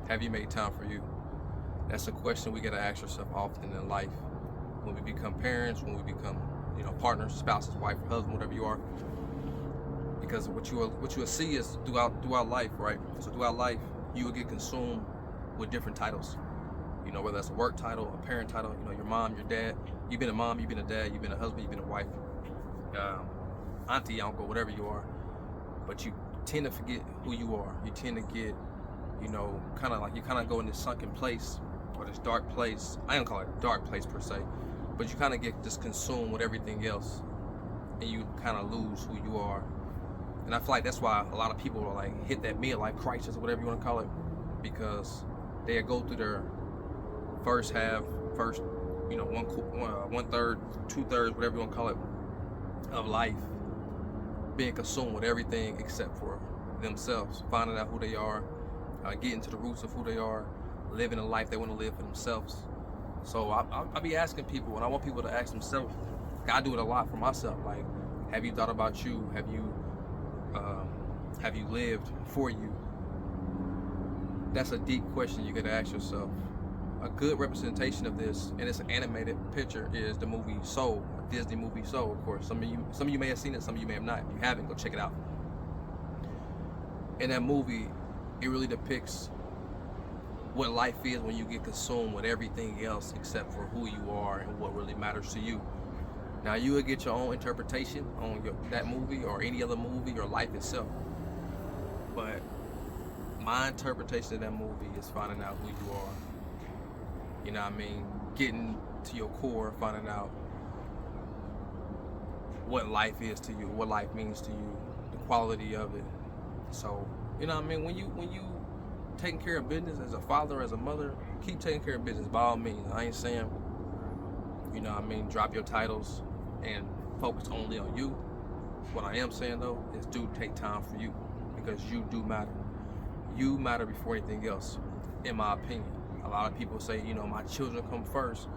Have you made time for you? That's a question we gotta ask ourselves often in life. When we become parents, when we become, partners, spouses, wife, husband, whatever you are. Because what you will see is throughout life, right? So throughout life, you will get consumed with different titles. Whether that's a work title, a parent title, your mom, your dad. You've been a mom, you've been a dad, you've been a husband, you've been a wife, auntie, uncle, whatever you are. But you tend to forget who you are. You tend to get, you kind of go in this sunken place or this dark place. I don't call it a dark place per se, but you kind of get just consumed with everything else, and you kind of lose who you are. And I feel like that's why a lot of people are like hit that midlife crisis or whatever you want to call it, because they go through their first, one third, 2/3, whatever you want to call it, of life, being consumed with everything except for themselves, finding out who they are, getting to the roots of who they are, living a life they want to live for themselves. So I'll be asking people, and I want people to ask themselves. I do it a lot for myself. Like, have you thought about you? Have you lived for you? That's a deep question you gotta ask yourself. A good representation of this, and it's an animated picture, is the movie Soul, a Disney movie Soul. Of course, some of you may have seen it, some of you may have not. If you haven't, go check it out. In that movie, it really depicts what life is when you get consumed with everything else except for who you are and what really matters to you. Now, you will get your own interpretation on that movie or any other movie or life itself. But my interpretation of that movie is finding out who you are. You know what I mean? Getting to your core, finding out what life is to you, what life means to you, the quality of it. So, you know what I mean? When you taking care of business as a father, as a mother, keep taking care of business by all means. I ain't saying, drop your titles and focus only on you. What I am saying though is do take time for you, because you do matter. You matter before anything else, in my opinion. A lot of people say, my children come first.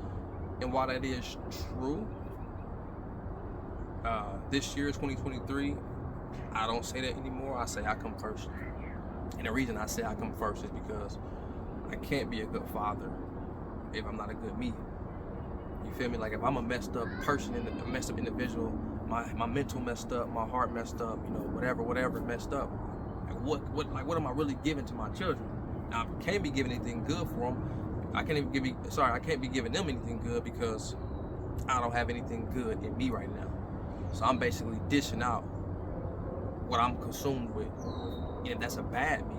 And while that is true, this year is 2023, I don't say that anymore. I say I come first. And the reason I say I come first is because I can't be a good father if I'm not a good me. You feel me? Like, if I'm a messed up person, a messed up individual, my mental messed up, my heart messed up, whatever messed up. What am I really giving to my children? Now, I can't be giving anything good for them. I can't be giving them anything good because I don't have anything good in me right now. So I'm basically dishing out what I'm consumed with. And if that's a bad me,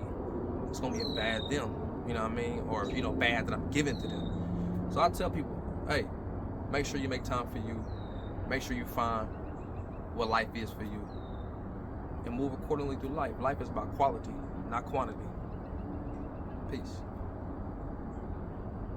it's gonna be a bad them. You know what I mean? Or bad that I'm giving to them. So I tell people, hey, make sure you make time for you. Make sure you find what life is for you, and move accordingly through life. Life is about quality, not quantity. Peace.